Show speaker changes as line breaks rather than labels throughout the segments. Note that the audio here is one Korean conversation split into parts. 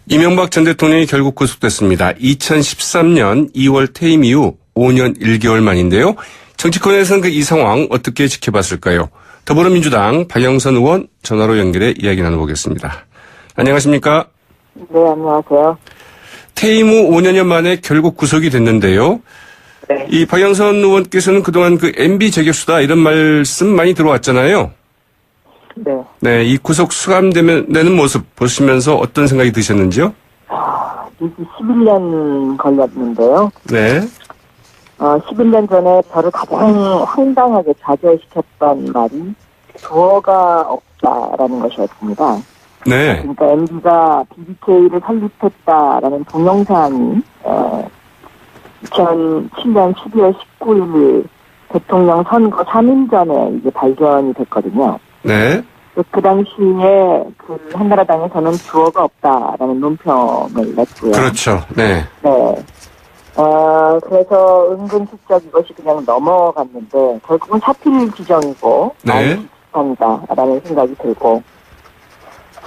이명박 전 대통령이 결국 구속됐습니다. 2013년 2월 퇴임 이후 5년 1개월 만인데요. 정치권에서는 이 상황 어떻게 지켜봤을까요? 더불어민주당 박영선 의원 전화로 연결해 이야기 나눠보겠습니다. 안녕하십니까?
네, 안녕하세요.
퇴임 후 5년여 만에 결국 구속이 됐는데요.
네.
이 박영선 의원께서는 그동안 MB 저격수다 이런 말씀 많이 들어왔잖아요.
네.
네, 이 구속 수감되는 모습 보시면서 어떤 생각이 드셨는지요?
이제 11년 걸렸는데요.
네.
11년 전에 저를 가장 황당하게 좌절시켰던 말이 주어가 없다라는 것이었습니다.
네.
그러니까 MB가 BBK를 설립했다라는 동영상이 2007년 12월 19일 대통령 선거 3일 전에 이제 발견이 됐거든요.
네.
그 당시에 한나라당에서는 주어가 없다라는 논평을 냈고요.
그렇죠. 네.
네. 그래서 은근슬쩍 이것이 그냥 넘어갔는데 결국은 사필 규정이고
네.
비슷합니다라는 생각이 들고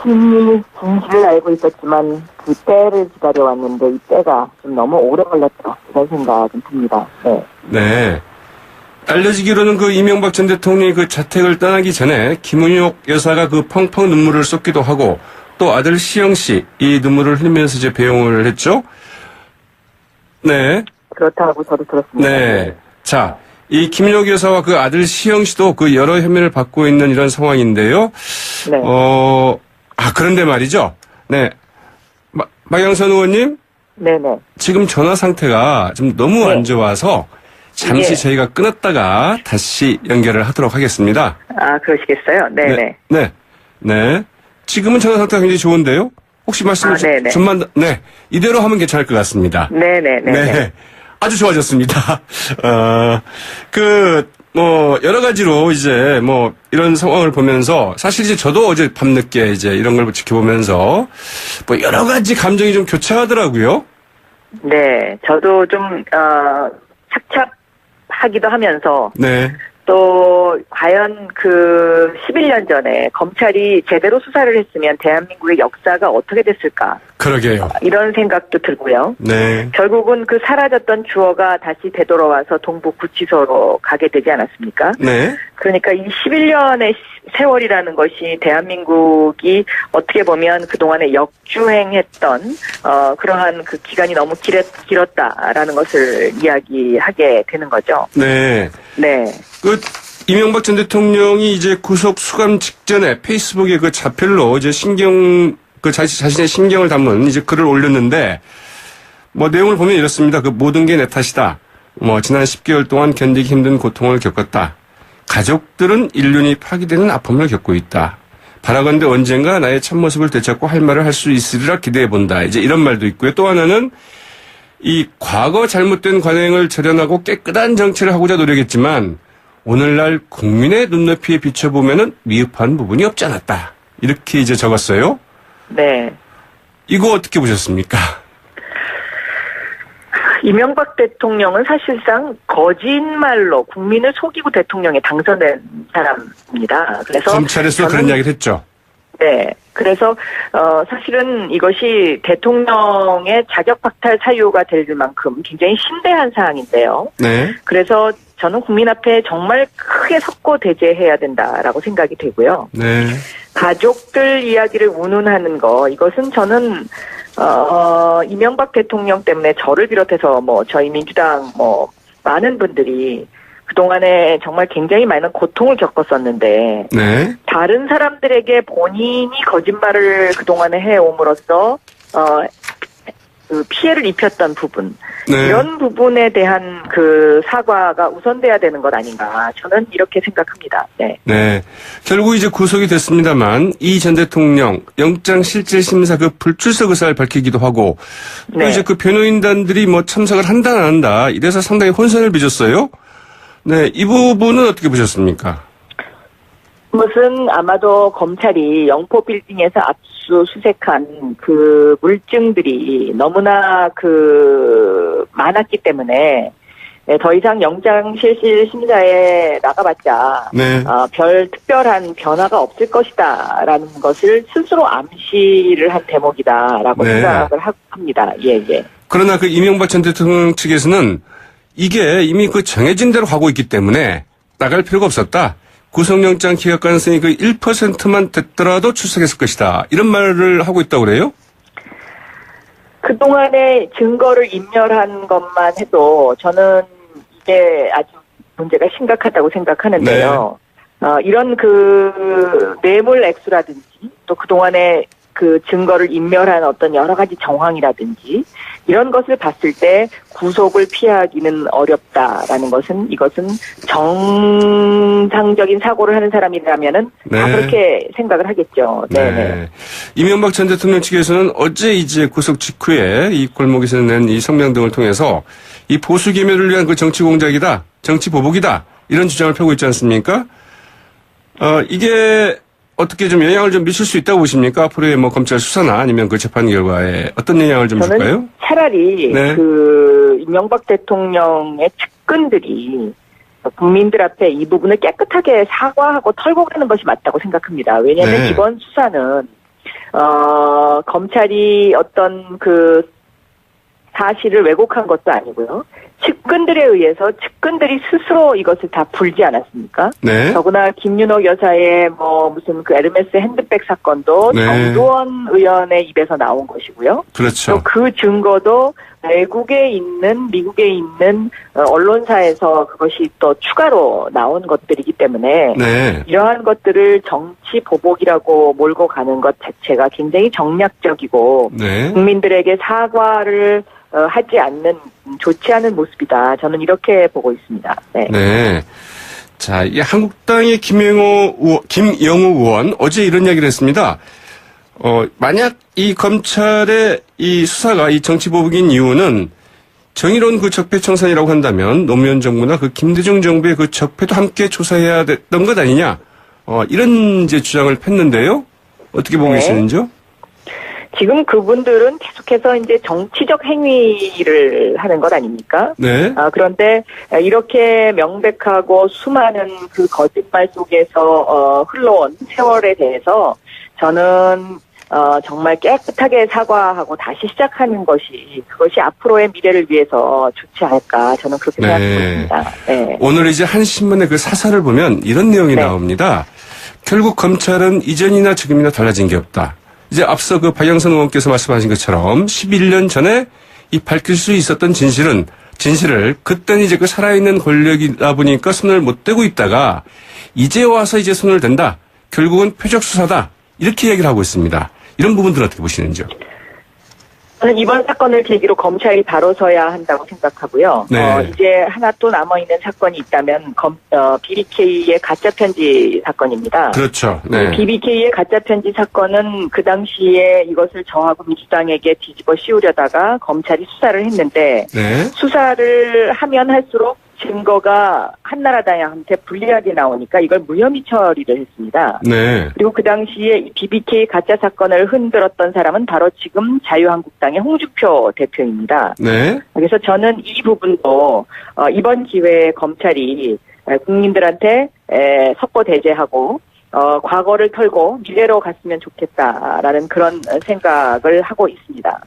시민이 진실을 알고 있었지만 그 때를 기다려왔는데 이 때가 좀 너무 오래 걸렸다 이런 생각은 듭니다. 네.
네. 알려지기로는 이명박 전 대통령이 자택을 떠나기 전에 김은옥 여사가 펑펑 눈물을 쏟기도 하고 또 아들 시영 씨 이 눈물을 흘리면서 이제 배웅을 했죠. 네.
그렇다고 저도 들었습니다.
네. 자, 이 김은옥 여사와 아들 시영 씨도 여러 혐의를 받고 있는 이런 상황인데요.
네.
그런데 말이죠. 네. 박영선 의원님.
네네.
지금 전화 상태가 좀 너무 안 좋아서 잠시 저희가 끊었다가 다시 연결을 하도록 하겠습니다.
그러시겠어요? 네네.
네. 네. 지금은 전화 상태가 굉장히 좋은데요? 혹시 말씀을 좀만 더, 네. 이대로 하면 괜찮을 것 같습니다.
네네네.
네. 아주 좋아졌습니다. 여러 가지로 이런 상황을 보면서 사실 저도 어제 밤늦게 이런 걸 지켜보면서 여러 가지 감정이 좀 교차하더라고요.
네. 저도 좀, 착잡하기도 하면서.
네.
또, 과연 11년 전에 검찰이 제대로 수사를 했으면 대한민국의 역사가 어떻게 됐을까.
그러게요.
이런 생각도 들고요.
네.
결국은 사라졌던 주어가 다시 되돌아와서 동북구치소로 가게 되지 않았습니까?
네.
그러니까 이 11년의 세월이라는 것이 대한민국이 어떻게 보면 그동안에 역주행했던, 그러한 기간이 너무 길었다라는 것을 이야기하게 되는 거죠.
네.
네.
이명박 전 대통령이 구속 수감 직전에 페이스북에 자필로 자신의 신경을 담은 글을 올렸는데, 내용을 보면 이렇습니다. 모든 게 내 탓이다. 지난 10개월 동안 견디기 힘든 고통을 겪었다. 가족들은 인륜이 파괴되는 아픔을 겪고 있다. 바라건대 언젠가 나의 참모습을 되찾고 할 말을 할 수 있으리라 기대해본다. 이런 말도 있고요. 또 하나는 이 과거 잘못된 관행을 절연하고 깨끗한 정치를 하고자 노력했지만 오늘날 국민의 눈높이에 비춰보면은 미흡한 부분이 없지 않았다. 이렇게 적었어요.
네.
이거 어떻게 보셨습니까?
이명박 대통령은 사실상 거짓말로 국민을 속이고 대통령에 당선된 사람입니다. 그래서
검찰에서 그런 이야기를 했죠.
네. 그래서 사실은 이것이 대통령의 자격 박탈 사유가 될 만큼 굉장히 심대한 사항인데요.
네.
그래서 저는 국민 앞에 정말 크게 석고대죄해야 된다라고 생각이 되고요.
네.
가족들 이야기를 운운하는 이것은 저는 이명박 대통령 때문에 저를 비롯해서 저희 민주당 많은 분들이 그동안에 정말 굉장히 많은 고통을 겪었었는데
네.
다른 사람들에게 본인이 거짓말을 그동안에 해옴으로써 피해를 입혔던 부분
네.
이런 부분에 대한 사과가 우선돼야 되는 것 아닌가 저는 이렇게 생각합니다. 네.
네. 결국 구속이 됐습니다만 이 전 대통령 영장실질심사 불출석 의사를 밝히기도 하고
네.
또 변호인단들이 참석을 한다 안 한다 이래서 상당히 혼선을 빚었어요. 네. 이 부분은 어떻게 보셨습니까?
무슨 아마도 검찰이 영포 빌딩에서 압수수색한 물증들이 너무나 많았기 때문에 더 이상 영장 실질 심사에 나가봤자
네.
별 특별한 변화가 없을 것이다라는 것을 스스로 암시를 한 대목이다라고
네.
생각을 합니다. 예.
그러나 그 이명박 전 대통령 측에서는 이게 이미 그 정해진 대로 가고 있기 때문에 나갈 필요가 없었다. 구속영장 기각 가능성이 그 1%만 됐더라도 출석했을 것이다. 이런 말을 하고 있다고 그래요?
그동안의 증거를 인멸한 것만 해도 저는 이게 아주 문제가 심각하다고 생각하는데요. 이런 그 뇌물 액수라든지 또 그동안의 그 증거를 인멸한 어떤 여러 가지 정황이라든지 이런 것을 봤을 때 구속을 피하기는 어렵다라는 것은 이것은 정상적인 사고를 하는 사람이라면은 다 그렇게 생각을 하겠죠. 네.
이명박 전 대통령 측에서는 어제 이제 구속 직후에 이 골목에서 낸 이 성명 등을 통해서 이 보수 개멸을 위한 그 정치 공작이다, 정치 보복이다 이런 주장을 펴고 있지 않습니까? 이게 어떻게 좀 영향을 좀 미칠 수 있다고 보십니까? 앞으로의 뭐 검찰 수사나 아니면 그 재판 결과에 어떤 영향을 좀 줄까요?
저는 차라리 그 이명박 대통령의 측근들이 국민들 앞에 이 부분을 깨끗하게 사과하고 털고 가는 것이 맞다고 생각합니다. 왜냐하면 이번 수사는 검찰이 어떤 그 사실을 왜곡한 것도 아니고요. 측근들에 의해서 측근들이 스스로 이것을 다 풀지 않았습니까? 더구나 김윤옥 여사의 뭐 무슨 그 에르메스 핸드백 사건도 정두원 의원의 입에서 나온 것이고요.
그렇죠.
또 그 증거도 외국에 있는 미국에 있는 언론사에서 그것이 또 추가로 나온 것들이기 때문에 이러한 것들을 정치 보복이라고 몰고 가는 것 자체가 굉장히 정략적이고 국민들에게 사과를 하지 않는 좋지 않은 모습이다. 저는 이렇게 보고 있습니다. 네.
자, 이 한국당의 김영우 의원 어제 이런 이야기를 했습니다. 만약 이 검찰의 이 수사가 이 정치보복인 이유는 정의로운 그 적폐청산이라고 한다면 노무현 정부나 그 김대중 정부의 그 적폐도 함께 조사해야 됐던 것 아니냐. 이런 이제 주장을 폈는데요. 어떻게 보고 계시는지요?
지금 그분들은 계속해서 이제 정치적 행위를 하는 것 아닙니까? 그런데 이렇게 명백하고 수많은 그 거짓말 속에서 흘러온 세월에 대해서 저는 정말 깨끗하게 사과하고 다시 시작하는 그것이 앞으로의 미래를 위해서 좋지 않을까 저는 그렇게 생각하고 있습니다.
오늘 이제 한 신문의 그 사설을 보면 이런 내용이 나옵니다. 결국 검찰은 이전이나 지금이나 달라진 게 없다. 이제 앞서 그 박영선 의원께서 말씀하신 것처럼 11년 전에 이 밝힐 수 있었던 진실을 그때는 이제 그 살아있는 권력이다 보니까 손을 못 대고 있다가 이제 와서 이제 손을 댄다. 결국은 표적 수사다. 이렇게 얘기를 하고 있습니다. 이런 부분들은 어떻게 보시는지요?
저는 이번 사건을 계기로 검찰이 바로 서야 한다고 생각하고요. 이제 하나 또 남아있는 사건이 있다면 BBK의 가짜편지 사건입니다.
그렇죠.
BBK의 가짜편지 사건은 그 당시에 이것을 저하고 민주당에게 뒤집어 씌우려다가 검찰이 수사를 했는데 수사를 하면 할수록 증거가 한나라당한테 불리하게 나오니까 이걸 무혐의 처리를 했습니다. 그리고 그 당시에 이 BBK 가짜 사건을 흔들었던 사람은 바로 지금 자유한국당의 홍준표 대표입니다. 그래서 저는 이 부분도 이번 기회에 검찰이 국민들한테 석고대죄하고 과거를 털고 미래로 갔으면 좋겠다라는 그런 생각을 하고 있습니다.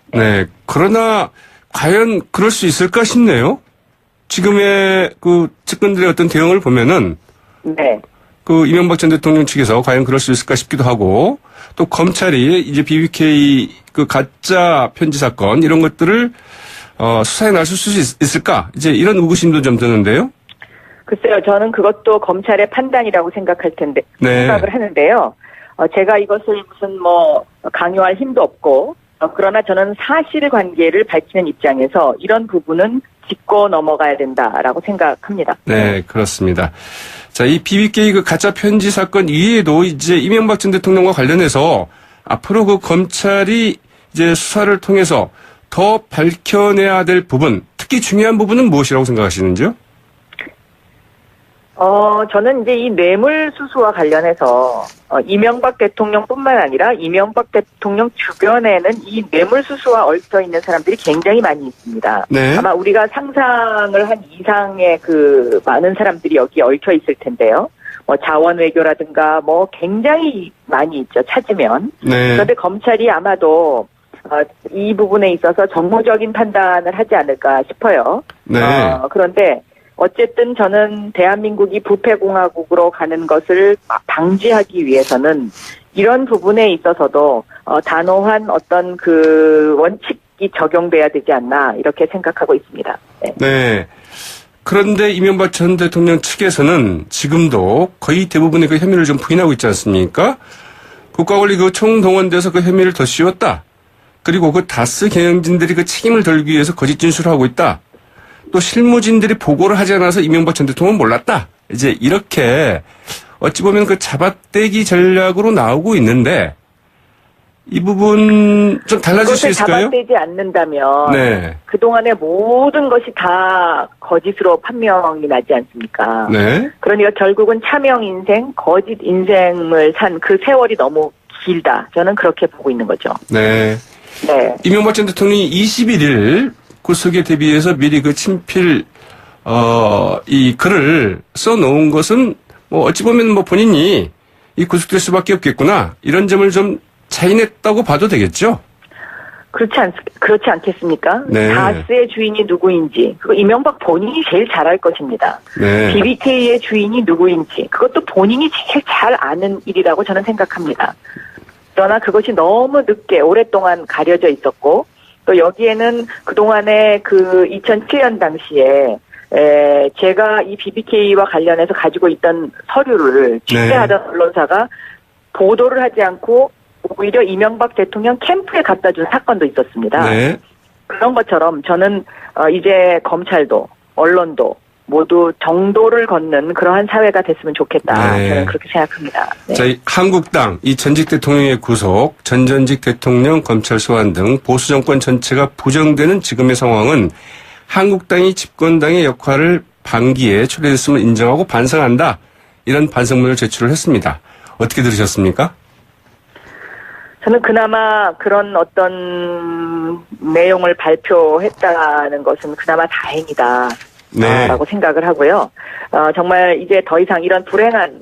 그러나 과연 그럴 수 있을까 싶네요. 지금의 그 측근들의 어떤 대응을 보면은 그 이명박 전 대통령 측에서 과연 그럴 수 있을까 싶기도 하고 또 검찰이 이제 BBK 그 가짜 편지 사건 이런 것들을 수사에 나설 수 있을까 이제 이런 의구심도 좀 드는데요.
글쎄요, 저는 그것도 검찰의 판단이라고 생각을 하는데요. 제가 이것을 무슨 뭐 강요할 힘도 없고 그러나 저는 사실관계를 밝히는 입장에서 이런 부분은 짚고 넘어가야 된다라고 생각합니다.
그렇습니다. 자, 이 BBK 그 가짜 편지 사건 이외에도 이제 이명박 전 대통령과 관련해서 앞으로 그 검찰이 이제 수사를 통해서 더 밝혀내야 될 부분, 특히 중요한 부분은 무엇이라고 생각하시는지요?
저는 이제 이 뇌물수수와 관련해서, 이명박 대통령뿐만 아니라 이명박 대통령 주변에는 이 뇌물수수와 얽혀 있는 사람들이 굉장히 많이 있습니다.
네.
아마 우리가 상상을 한 이상의 그 많은 사람들이 여기 얽혀 있을 텐데요. 자원외교라든가 굉장히 많이 있죠. 찾으면.
네.
그런데 검찰이 아마도 이 부분에 있어서 정무적인 판단을 하지 않을까 싶어요.
네.
그런데 어쨌든 저는 대한민국이 부패공화국으로 가는 것을 방지하기 위해서는 이런 부분에 있어서도 단호한 어떤 그 원칙이 적용돼야 되지 않나 이렇게 생각하고 있습니다. 네.
네. 그런데 이명박 전 대통령 측에서는 지금도 거의 대부분의 그 혐의를 좀 부인하고 있지 않습니까? 국가권리 그 총동원돼서 그 혐의를 더 씌웠다. 그리고 그 다스 경영진들이 그 책임을 덜기 위해서 거짓 진술을 하고 있다. 또 실무진들이 보고를 하지 않아서 이명박 전 대통령은 몰랐다. 이제 이렇게 어찌 보면 그 잡아떼기 전략으로 나오고 있는데 이 부분 좀 달라질 수 있을까요?
잡아떼지 않는다면
네.
그동안의 모든 것이 다 거짓으로 판명이 나지 않습니까?
네.
그러니까 결국은 차명 인생, 거짓 인생을 산 그 세월이 너무 길다. 저는 그렇게 보고 있는 거죠.
네.
네.
이명박 전 대통령이 21일 구속에 대비해서 미리 그 친필 이 글을 써놓은 것은 어찌 보면 본인이 이 구속될 수밖에 없겠구나 이런 점을 좀 자인했다고 봐도 되겠죠?
그렇지 않겠습니까?
네.
다스의 주인이 누구인지 그거 이명박 본인이 제일 잘 알 것입니다.
네.
BBK의 주인이 누구인지 그것도 본인이 제일 잘 아는 일이라고 저는 생각합니다. 그러나 그것이 너무 늦게 오랫동안 가려져 있었고 또 여기에는 그동안에 그 2007년 당시에 제가 이 BBK와 관련해서 가지고 있던 서류를 취재하던 언론사가 보도를 하지 않고 오히려 이명박 대통령 캠프에 갖다 준 사건도 있었습니다.
네.
그런 것처럼 저는 이제 검찰도 언론도 모두 정도를 걷는 그러한 사회가 됐으면 좋겠다.
네.
저는 그렇게 생각합니다. 네.
자, 한국당 이 전직 대통령의 구속, 전전직 대통령 검찰 소환 등 보수 정권 전체가 부정되는 지금의 상황은 한국당이 집권당의 역할을 방기에 초래했음을 인정하고 반성한다. 이런 반성문을 제출을 했습니다. 어떻게 들으셨습니까?
저는 그나마 그런 어떤 내용을 발표했다는 것은 그나마 다행이다.
네.
라고 생각을 하고요. 정말 이제 더 이상 이런 불행한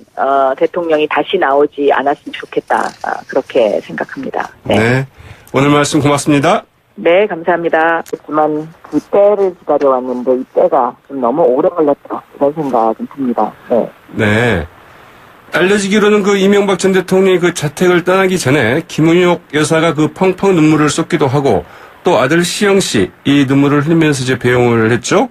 대통령이 다시 나오지 않았으면 좋겠다. 그렇게 생각합니다. 네.
네. 오늘 말씀 고맙습니다.
네, 감사합니다. 하지만 그 때를 기다려왔는데 이 때가 좀 너무 오래 걸렸다. 이런 생각이 듭니다. 네.
네. 알려지기로는 그 이명박 전 대통령이 그 자택을 떠나기 전에 김은옥 여사가 그 펑펑 눈물을 쏟기도 하고 또 아들 시영 씨 이 눈물을 흘리면서 이제 배웅을 했죠.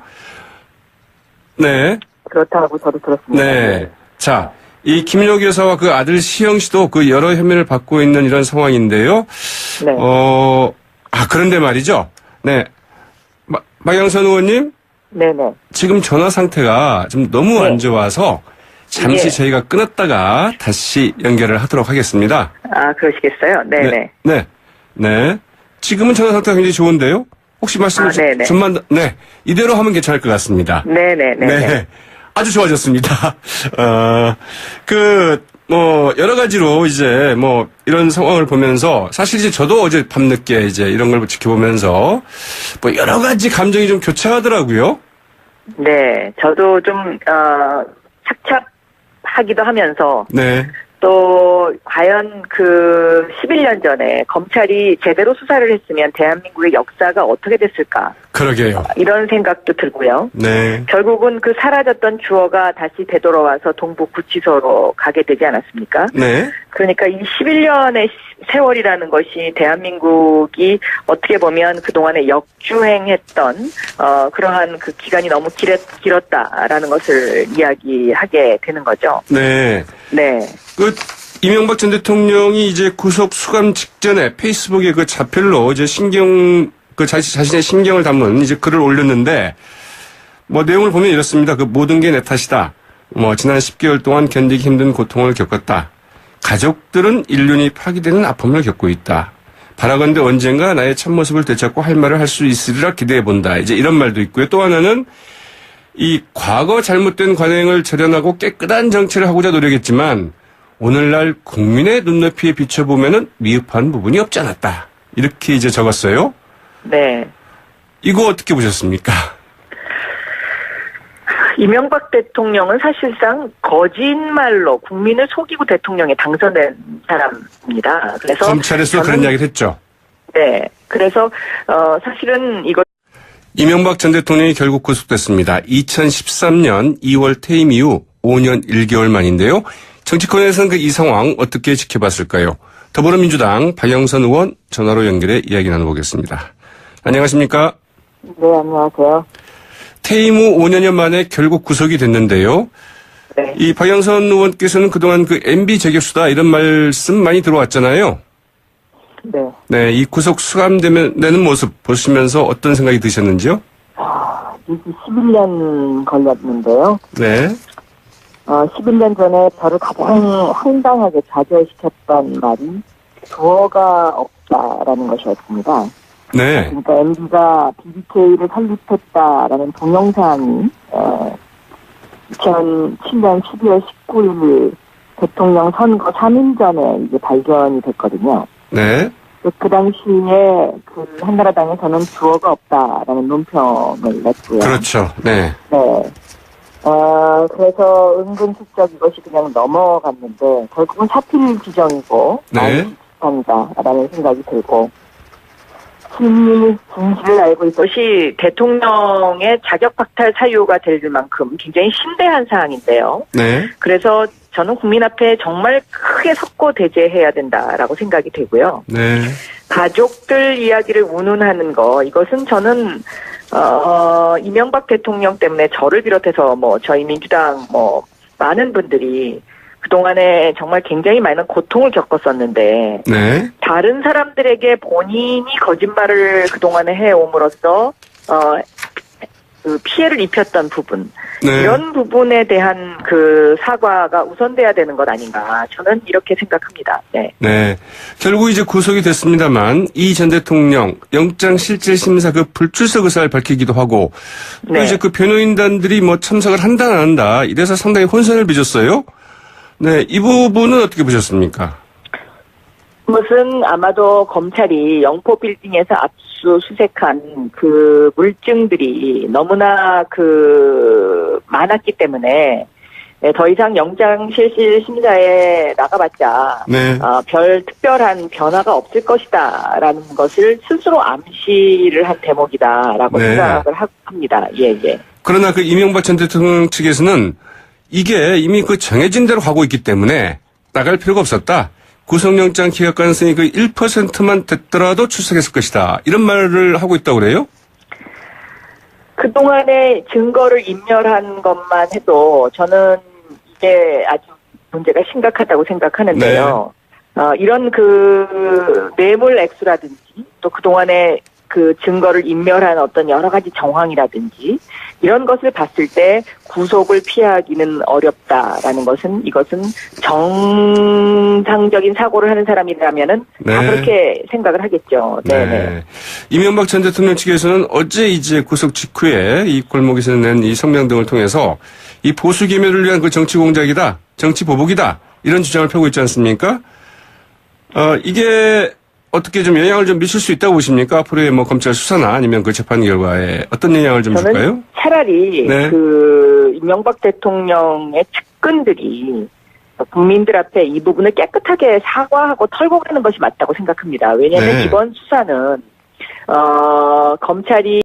네.
그렇다고 저도 들었습니다.
네. 자, 이 김은옥 여사와 그 아들 시영 씨도 그 여러 혐의를 받고 있는 이런 상황인데요.
네.
그런데 말이죠. 네. 박영선 의원님.
네네.
지금 전화 상태가 좀 너무 안 좋아서 잠시 저희가 끊었다가 다시 연결을 하도록 하겠습니다.
그러시겠어요? 네네.
네. 지금은 전화 상태가 굉장히 좋은데요? 혹시 말씀을 좀만, 이대로 하면 괜찮을 것 같습니다.
네네.
네. 아주 좋아졌습니다. 여러 가지로 이제 이런 상황을 보면서 사실 이제 저도 어제 밤늦게 이제 이런 걸 지켜보면서 여러 가지 감정이 좀 교차하더라고요.
네. 저도 좀, 착잡하기도 하면서.
네.
또 과연 그 11년 전에 검찰이 제대로 수사를 했으면 대한민국의 역사가 어떻게 됐을까?
그러게요.
이런 생각도 들고요.
네.
결국은 그 사라졌던 주어가 다시 되돌아와서 동북구치소로 가게 되지 않았습니까?
네.
그러니까 이 11년의 세월이라는 것이 대한민국이 어떻게 보면 그동안에 역주행했던 그러한 그 기간이 너무 길었다라는 것을 이야기하게 되는 거죠.
네.
네.
이명박 전 대통령이 이제 구속 수감 직전에 페이스북에 그 자필로 이제 자신의 신경을 담은 이제 글을 올렸는데, 내용을 보면 이렇습니다. 모든 게 내 탓이다. 지난 10개월 동안 견디기 힘든 고통을 겪었다. 가족들은 인륜이 파괴되는 아픔을 겪고 있다. 바라건대 언젠가 나의 참모습을 되찾고 할 말을 할 수 있으리라 기대해본다. 이제 이런 말도 있고요. 또 하나는 이 과거 잘못된 관행을 재련하고 깨끗한 정치를 하고자 노력했지만 오늘날 국민의 눈높이에 비춰보면은 미흡한 부분이 없지 않았다. 이렇게 이제 적었어요.
네.
이거 어떻게 보셨습니까?
이명박 대통령은 사실상 거짓말로 국민을 속이고 대통령에 당선된 사람입니다. 그래서
검찰에서 그런 이야기를 했죠.
네. 그래서 사실은 이거
이명박 전 대통령이 결국 구속됐습니다. 2013년 2월 퇴임 이후 5년 1개월 만인데요. 정치권에서는 이 상황 어떻게 지켜봤을까요? 더불어민주당 박영선 의원 전화로 연결해 이야기 나눠보겠습니다. 안녕하십니까?
네, 안녕하세요.
퇴임 후 5년여 만에 결국 구속이 됐는데요.
네.
이 박영선 의원께서는 그동안 그 MB 재격수다 이런 말씀 많이 들어왔잖아요.
네.
네, 이 구속 수감되는 모습 보시면서 어떤 생각이 드셨는지요?
이게 11년 걸렸는데요.
네.
11년 전에 저를 가장 황당하게 좌절시켰던 말이 주어가 없다라는 것이었습니다.
네.
그러니까 MB가 BBK를 설립했다라는 동영상이 2007년 12월 19일 대통령 선거 3일 전에 이제 발견이 됐거든요.
네.
그 당시에 그 한나라당에서는 주어가 없다라는 논평을 냈고요.
그렇죠. 네.
네. 그래서 은근슬쩍 이것이 그냥 넘어갔는데 결국은 사필 규정이고
네.
비슷합니다라는 생각이 들고 진실을 알고 있어. 것이 대통령의 자격 박탈 사유가 될 만큼 굉장히 심대한 사항인데요.
네.
그래서 저는 국민 앞에 정말 크게 석고대죄해야 된다라고 생각이 되고요.
네.
가족들 이야기를 운운하는 거 이것은 저는 이명박 대통령 때문에 저를 비롯해서 저희 민주당 많은 분들이 그동안에 정말 굉장히 많은 고통을 겪었었는데
네.
다른 사람들에게 본인이 거짓말을 그동안에 해옴으로써 그 피해를 입혔던 부분
네.
이런 부분에 대한 그 사과가 우선돼야 되는 것 아닌가 저는 이렇게 생각합니다. 네.
네. 결국 이제 구속이 됐습니다만 이 전 대통령 영장실질심사 그 불출석 의사를 밝히기도 하고 또
네.
이제 그 변호인단들이 참석을 한다 안 한다 이래서 상당히 혼선을 빚었어요. 네. 이 부분은 어떻게 보셨습니까?
무슨 아마도 검찰이 영포 빌딩에서 압수수색한 그 물증들이 너무나 많았기 때문에 더 이상 영장 실질 심사에 나가봤자
네.
별 특별한 변화가 없을 것이다라는 것을 스스로 암시를 한 대목이다라고
네.
생각을 합니다. 예.
그러나 그 이명박 전 대통령 측에서는 이게 이미 그 정해진 대로 가고 있기 때문에 나갈 필요가 없었다. 구속영장 기각 가능성이 그 1%만 됐더라도 출석했을 것이다. 이런 말을 하고 있다고 그래요?
그동안의 증거를 인멸한 것만 해도 저는 이게 아주 문제가 심각하다고 생각하는데요. 이런 그 뇌물 액수라든지 또 그동안의 그 증거를 인멸한 어떤 여러 가지 정황이라든지 이런 것을 봤을 때 구속을 피하기는 어렵다라는 것은 이것은 정상적인 사고를 하는 사람이라면은 다
네.
그렇게 생각을 하겠죠. 네.
이명박 전 대통령 측에서는 어제 이제 구속 직후에 이 골목에서 낸 이 성명 등을 통해서 이 보수 기밀을 위한 그 정치 공작이다, 정치 보복이다 이런 주장을 펴고 있지 않습니까? 이게 어떻게 좀 영향을 좀 미칠 수 있다고 보십니까? 앞으로의 검찰 수사나 아니면 그 재판 결과에 어떤 영향을 좀 줄까요?
저는 차라리
네.
그 이명박 대통령의 측근들이 국민들 앞에 이 부분을 깨끗하게 사과하고 털고 가는 것이 맞다고 생각합니다. 왜냐하면
네.
이번 수사는 검찰이